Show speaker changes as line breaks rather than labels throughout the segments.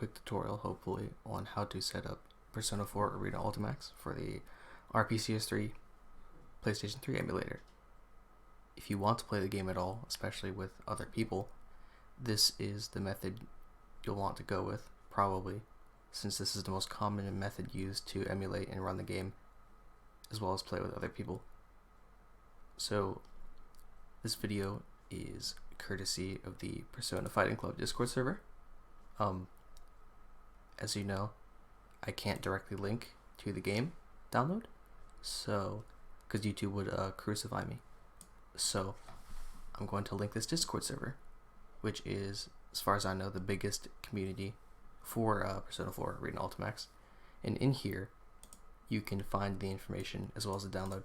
quick tutorial, hopefully, on how to set up Persona 4 Arena Ultimax for the RPCS3 PlayStation 3 emulator. If you want to play the game at all, especially with other people, this is the method you'll want to go with, probably, since this is the most common method used to emulate and run the game, as well as play with other people. So, this video is courtesy of the Persona Fighting Club Discord server. As you know, I can't directly link to the game download, so because YouTube would crucify me. So I'm going to link this Discord server, which is, as far as I know, the biggest community for Persona 4 Arena Ultimax. And in here, you can find the information as well as the download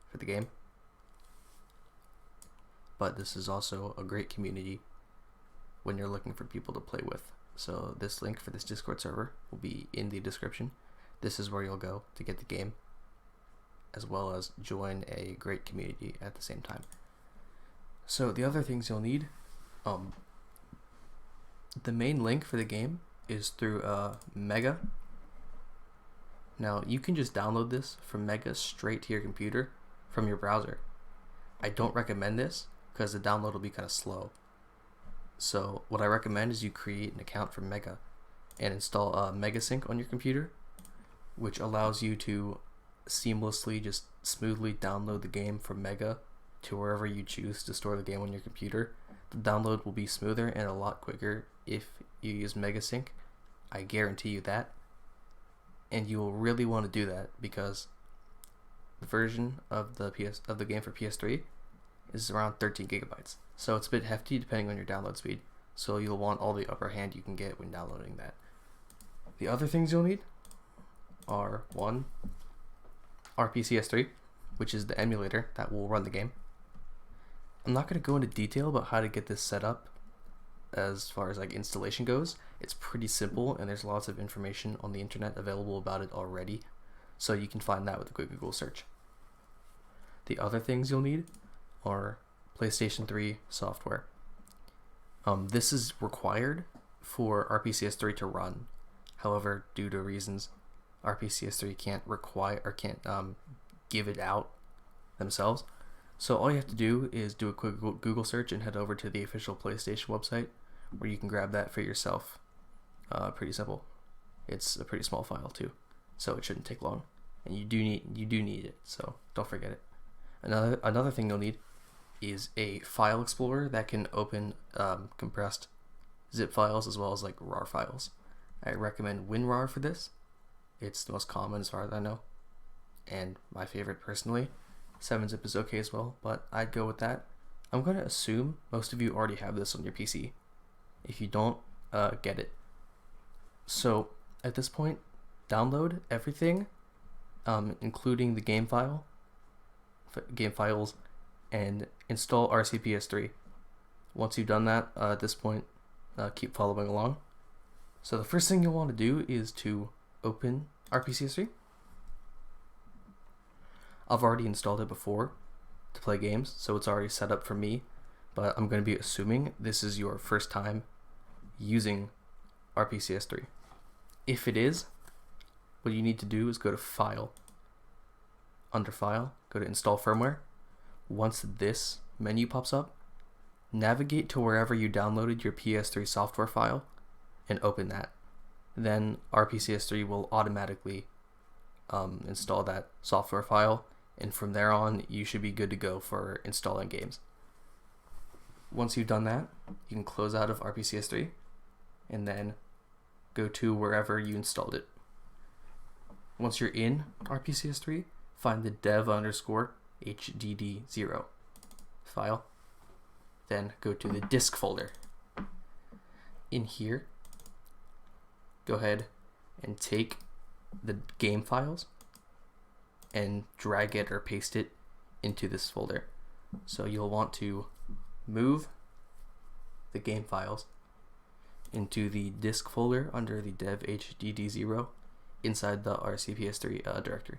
for the game. But this is also a great community when you're looking for people to play with. So this link for this Discord server will be in the description. This is where you'll go to get the game, as well as join a great community at the same time. So the other things you'll need, the main link for the game is through Mega. Now you can just download this from Mega straight to your computer from your browser. I don't recommend this because the download will be kind of slow. So what I recommend is you create an account for Mega and install MegaSync on your computer, which allows you to seamlessly, just smoothly download the game from Mega to wherever you choose to store the game on your computer. The download will be smoother and a lot quicker if you use MegaSync. I guarantee you that. And you will really want to do that because the version of the game for PS3 is around 13 gigabytes. So it's a bit hefty depending on your download speed. So you'll want all the upper hand you can get when downloading that. The other things you'll need are 1, RPCS3, which is the emulator that will run the game. I'm not going to go into detail about how to get this set up as far as like installation goes. It's pretty simple and there's lots of information on the internet available about it already. So you can find that with a quick Google search. The other things you'll need are PlayStation 3 software. This is required for RPCS3 to run. However, due to reasons, RPCS3 can't give it out themselves. So all you have to do is do a quick Google search and head over to the official PlayStation website where you can grab that for yourself. Pretty simple. It's a pretty small file too, so it shouldn't take long. And you do need it, so don't forget it. Another thing you'll need is a file explorer that can open compressed zip files as well as like RAR files. I recommend WinRAR for this. It's the most common as far as I know, and my favorite personally. 7-zip is okay as well, but I'd go with that. I'm going to assume most of you already have this on your PC. If you don't, get it. So at this point, download everything, including the game files, and install RPCS3. Once you've done that, at this point, keep following along. So the first thing you'll want to do is to open RPCS3. I've already installed it before to play games, so it's already set up for me, but I'm going to be assuming this is your first time using RPCS3. If it is, what you need to do is go to File. Under File, go to Install Firmware. Once this menu pops up, navigate to wherever you downloaded your PS3 software file and open that. Then RPCS3 will automatically install that software file, and from there on you should be good to go for installing games. Once you've done that, you can close out of RPCS3 and then go to wherever you installed it. Once you're in RPCS3, find the dev_hdd0 file, then go to the disk folder. In here, go ahead and take the game files and drag it or paste it into this folder. So you'll want to move the game files into the disk folder under the dev_hdd0 inside the RPCS3 directory.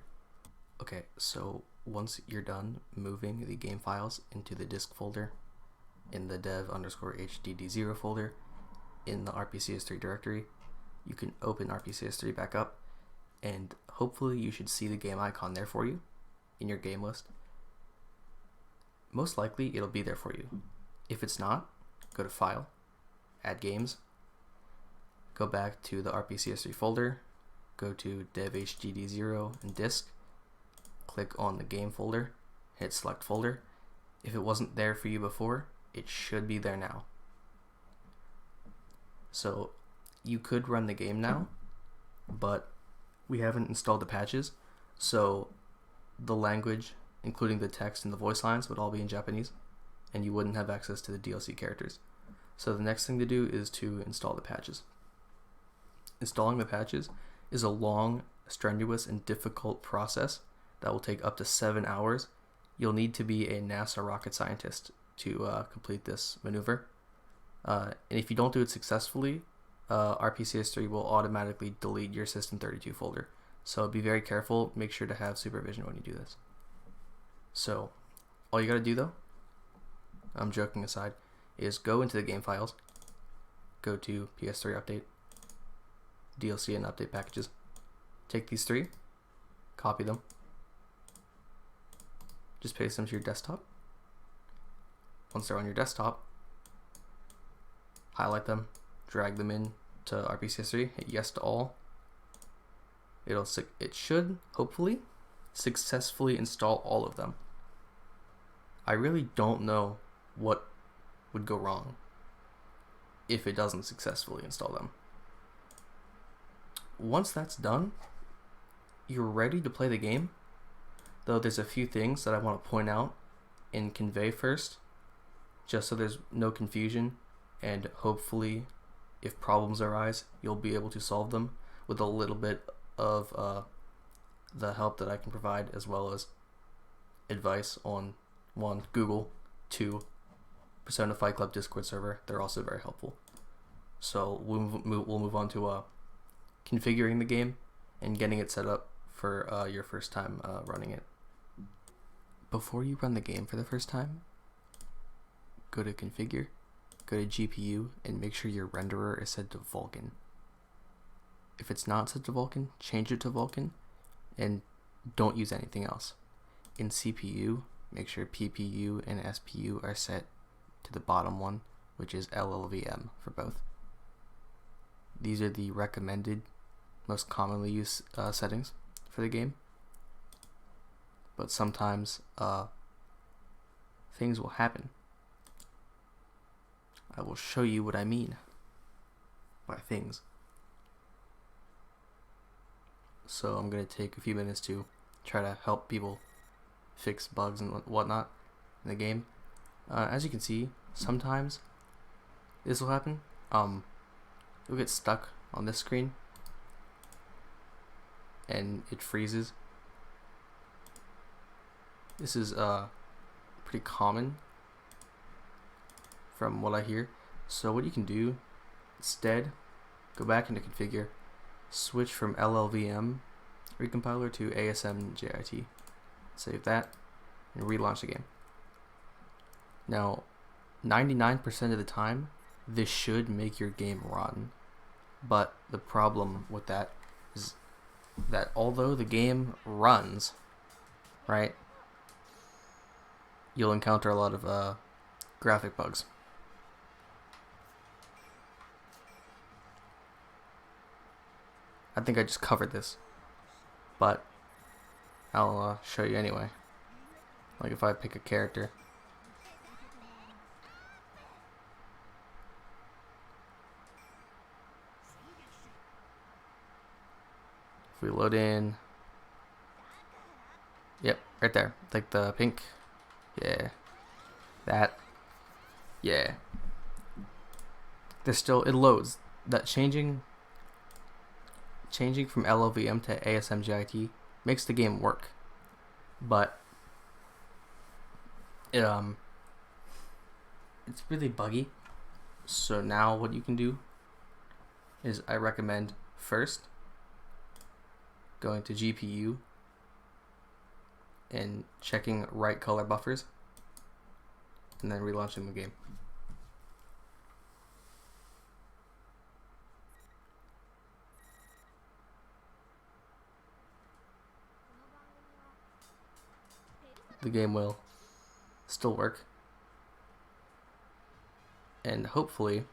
Okay, so once you're done moving the game files into the disk folder in the dev_hdd0 folder in the RPCS3 directory, you can open RPCS3 back up, and hopefully you should see the game icon there for you in your game list. Most likely it'll be there for you. If it's not, go to File, Add Games, go back to the RPCS3 folder, go to dev-hgd0 and disk, click on the game folder, hit select folder. If it wasn't there for you before, it should be there now. So you could run the game now, but we haven't installed the patches, so the language, including the text and the voice lines, would all be in Japanese, and you wouldn't have access to the DLC characters. So the next thing to do is to install the patches. Installing the patches is a long, strenuous, and difficult process that will take up to 7 hours. You'll need to be a NASA rocket scientist to complete this maneuver. And if you don't do it successfully, RPCS3 will automatically delete your System32 folder. So be very careful. Make sure to have supervision when you do this. So all you gotta do though, I'm joking aside, is go into the game files, go to PS3 update, DLC and update packages. Take these three, copy them, just paste them to your desktop. Once they're on your desktop, highlight them, drag them in to RPCS3, hit yes to all. It should hopefully successfully install all of them. I really don't know what would go wrong if it doesn't successfully install them. Once that's done, you're ready to play the game, though there's a few things that I want to point out and convey first, just so there's no confusion, and hopefully if problems arise, you'll be able to solve them with a little bit of the help that I can provide, as well as advice on 1, Google, 2, Persona 5 Club Discord server. They're also very helpful. So we'll move on to configuring the game and getting it set up for your first time running it. Before you run the game for the first time, go to Configure, go to GPU, and make sure your renderer is set to Vulkan. If it's not set to Vulkan, change it to Vulkan, and don't use anything else. In CPU, make sure PPU and SPU are set to the bottom one, which is LLVM for both. These are the recommended, most commonly used settings for the game, but sometimes things will happen. I will show you what I mean by things. So I'm going to take a few minutes to try to help people fix bugs and whatnot in the game. As you can see, sometimes this will happen. You'll get stuck on this screen and it freezes. This is pretty common from what I hear. So what you can do instead, go back into configure, switch from LLVM recompiler to ASMJIT, save that, and relaunch the game. Now 99% of the time this should make your game run, but the problem with that is that although the game runs, right, you'll encounter a lot of graphic bugs. I think I just covered this, but I'll show you anyway. Like if I pick a character, if we load in, yep, right there, like the pink, yeah, that, yeah, there's still, it loads. That changing from LLVM to ASMJIT makes the game work, but it's really buggy. So now what you can do is, I recommend first going to GPU and checking right color buffers, and then relaunching the game. the game will still work. And hopefully,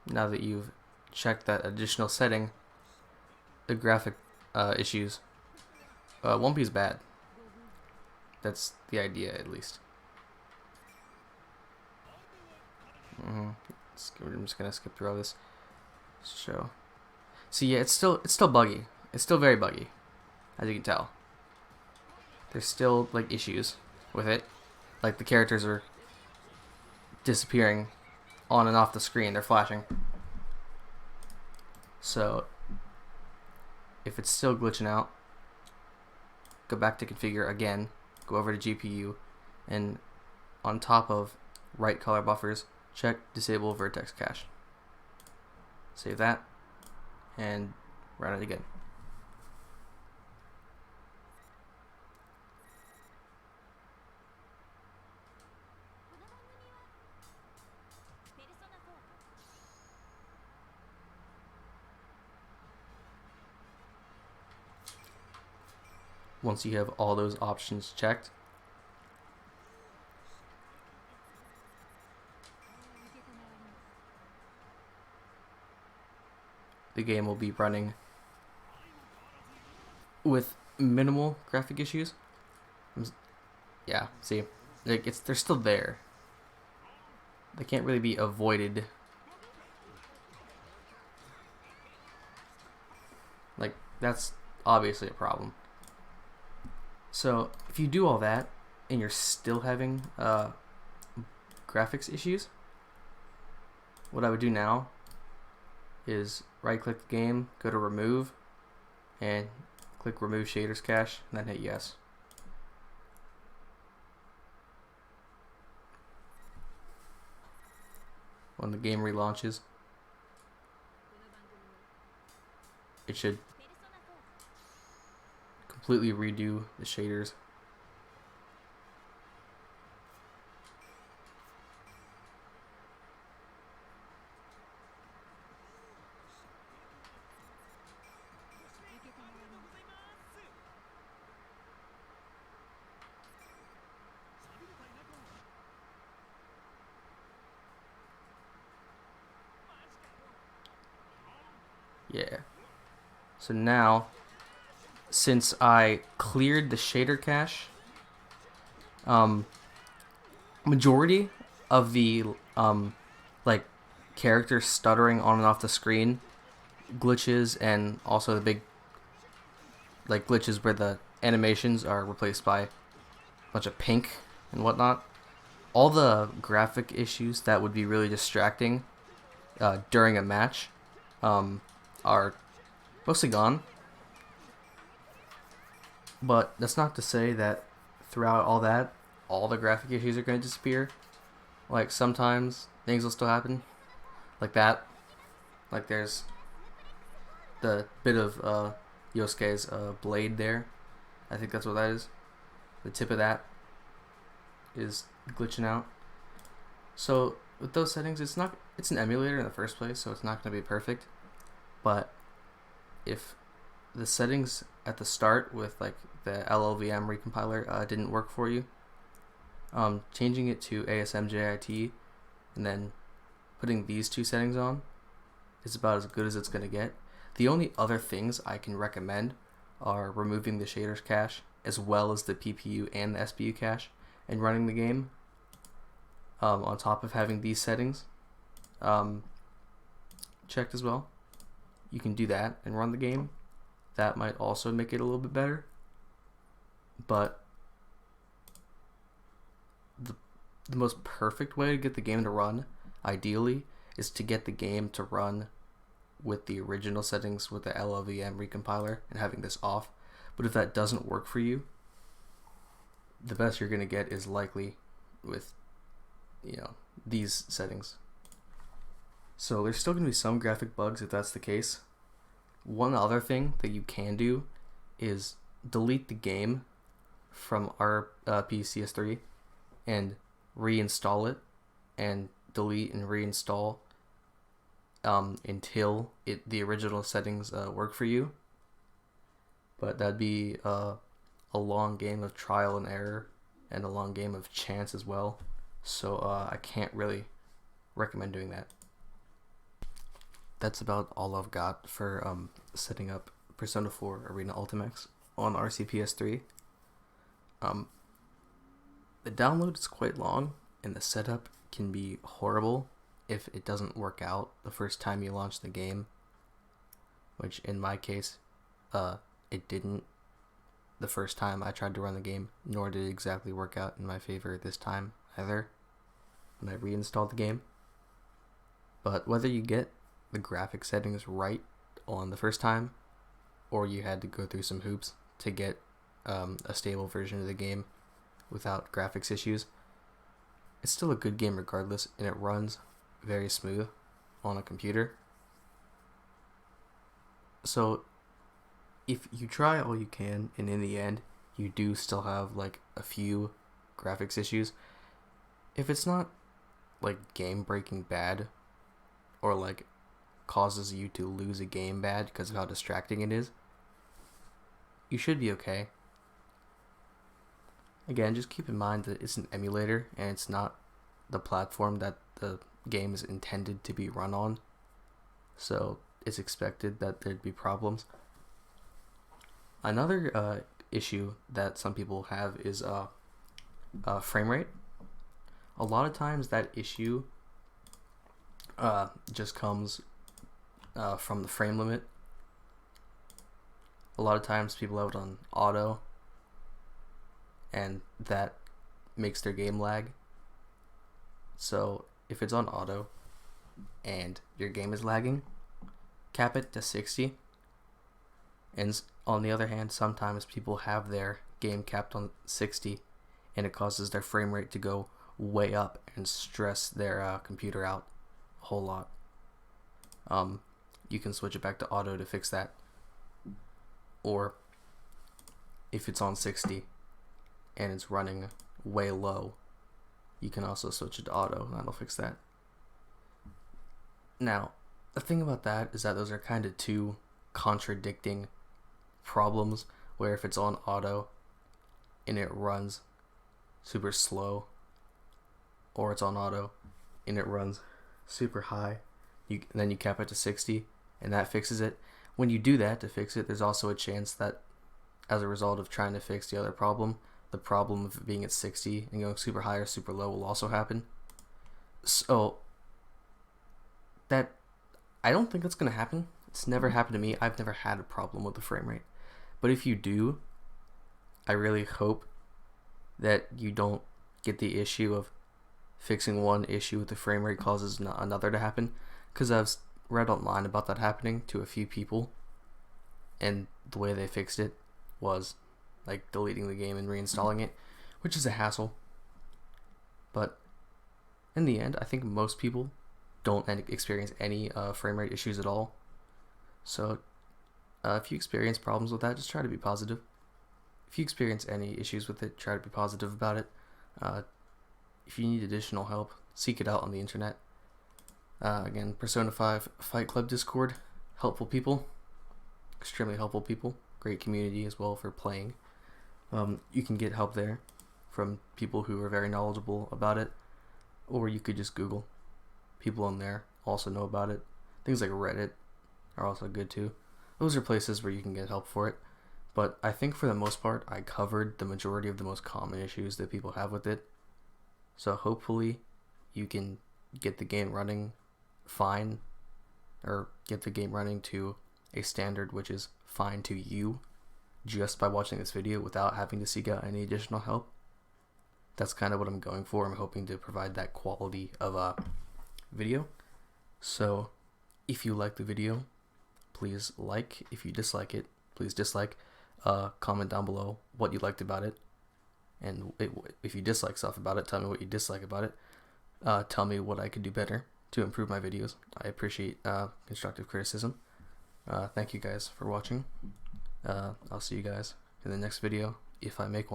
now that you've checked that additional setting, the graphic issues won't be as bad. That's the idea, at least. I'm just gonna skip through all this. Show. See, yeah, it's still buggy. It's still very buggy, as you can tell. There's still like issues with it. Like the characters are disappearing on and off the screen. They're flashing. So if it's still glitching out, go back to configure again. Go over to GPU, and on top of right color buffers, check disable vertex cache. Save that and run it again. Once you have all those options checked, the game will be running with minimal graphic issues. Yeah, see, like they're still there. They can't really be avoided. Like, that's obviously a problem. So if you do all that and you're still having graphics issues, what I would do now is right click the game, go to remove, and click remove shaders cache, and then hit yes. When the game relaunches, it should completely redo the shaders. Yeah. So now, since I cleared the shader cache, majority of the like characters stuttering on and off the screen glitches, and also the big like glitches where the animations are replaced by a bunch of pink and whatnot, all the graphic issues that would be really distracting during a match are mostly gone. But that's not to say that throughout all that, all the graphic issues are going to disappear. Like, sometimes things will still happen like that. Like, there's the bit of Yosuke's blade there. I think that's what that is. The tip of that is glitching out. So with those settings, it's an emulator in the first place, so it's not going to be perfect. But if the settings at the start with like the LLVM recompiler didn't work for you, changing it to ASMJIT and then putting these two settings on is about as good as it's going to get. The only other things I can recommend are removing the shaders cache, as well as the PPU and the SPU cache, and running the game on top of having these settings checked as well. You can do that and run the game. That might also make it a little bit better. But the most perfect way to get the game to run, ideally, is to get the game to run with the original settings with the LLVM recompiler and having this off. But if that doesn't work for you, the best you're going to get is likely with, these settings. So there's still going to be some graphic bugs if that's the case. One other thing that you can do is delete the game from RPCS3 and reinstall it, and delete and reinstall until the original settings work for you. but that'd be a long game of trial and error and a long game of chance as well. So I can't really recommend doing that. That's about all I've got for setting up Persona 4 Arena Ultimax on RPCS3. The download is quite long, and the setup can be horrible if it doesn't work out the first time you launch the game, which in my case, it didn't the first time I tried to run the game, nor did it exactly work out in my favor this time either when I reinstalled the game. But whether you get the graphic settings right on the first time, or you had to go through some hoops to get a stable version of the game without graphics issues, it's still a good game regardless, and it runs very smooth on a computer. So if you try all you can, and in the end you do still have like a few graphics issues, if it's not like game breaking bad or like causes you to lose a game bad because of how distracting it is, you should be okay. Again, just keep in mind that it's an emulator and it's not the platform that the game is intended to be run on, so it's expected that there'd be problems. Another issue that some people have is frame rate. A lot of times that issue just comes from the frame limit. A lot of times people have it on auto, and that makes their game lag. So if it's on auto and your game is lagging, cap it to 60. And on the other hand, sometimes people have their game capped on 60 and it causes their frame rate to go way up and stress their computer out a whole lot. You can switch it back to auto to fix that. Or if it's on 60 and it's running way low, you can also switch it to auto, and that'll fix that. Now, the thing about that is that those are kind of two contradicting problems, where if it's on auto and it runs super slow, or it's on auto and it runs super high, then you cap it to 60 and that fixes it. When you do that to fix it, there's also a chance that as a result of trying to fix the other problem, the problem of it being at 60 and going super high or super low will also happen. So that, I don't think that's going to happen. It's never happened to me. I've never had a problem with the frame rate. But if you do, I really hope that you don't get the issue of fixing one issue with the frame rate causes another to happen, because I've read online about that happening to a few people, and the way they fixed it was like deleting the game and reinstalling it, which is a hassle. But in the end, I think most people don't experience any frame rate issues at all. So if you experience problems with that, just try to be positive. If you experience any issues with it, try to be positive about it. If you need additional help, seek it out on the internet. Again, Persona 5 Fight Club Discord, helpful people, extremely helpful people, great community as well for playing. You can get help there from people who are very knowledgeable about it, or you could just Google. People on there also know about it. Things like Reddit are also good too. Those are places where you can get help for it. But I think for the most part, I covered the majority of the most common issues that people have with it. So hopefully you can get the game running fine, or get the game running to a standard which is fine to you just by watching this video without having to seek out any additional help. That's kind of what I'm going for. I'm hoping to provide that quality of a video. So if you like the video, please like. If you dislike it, please dislike. Comment down below what you liked about it, and if you dislike stuff about it, tell me what you dislike about it. Tell me what I could do better to improve my videos. I appreciate constructive criticism. Thank you guys for watching. I'll see you guys in the next video if I make one.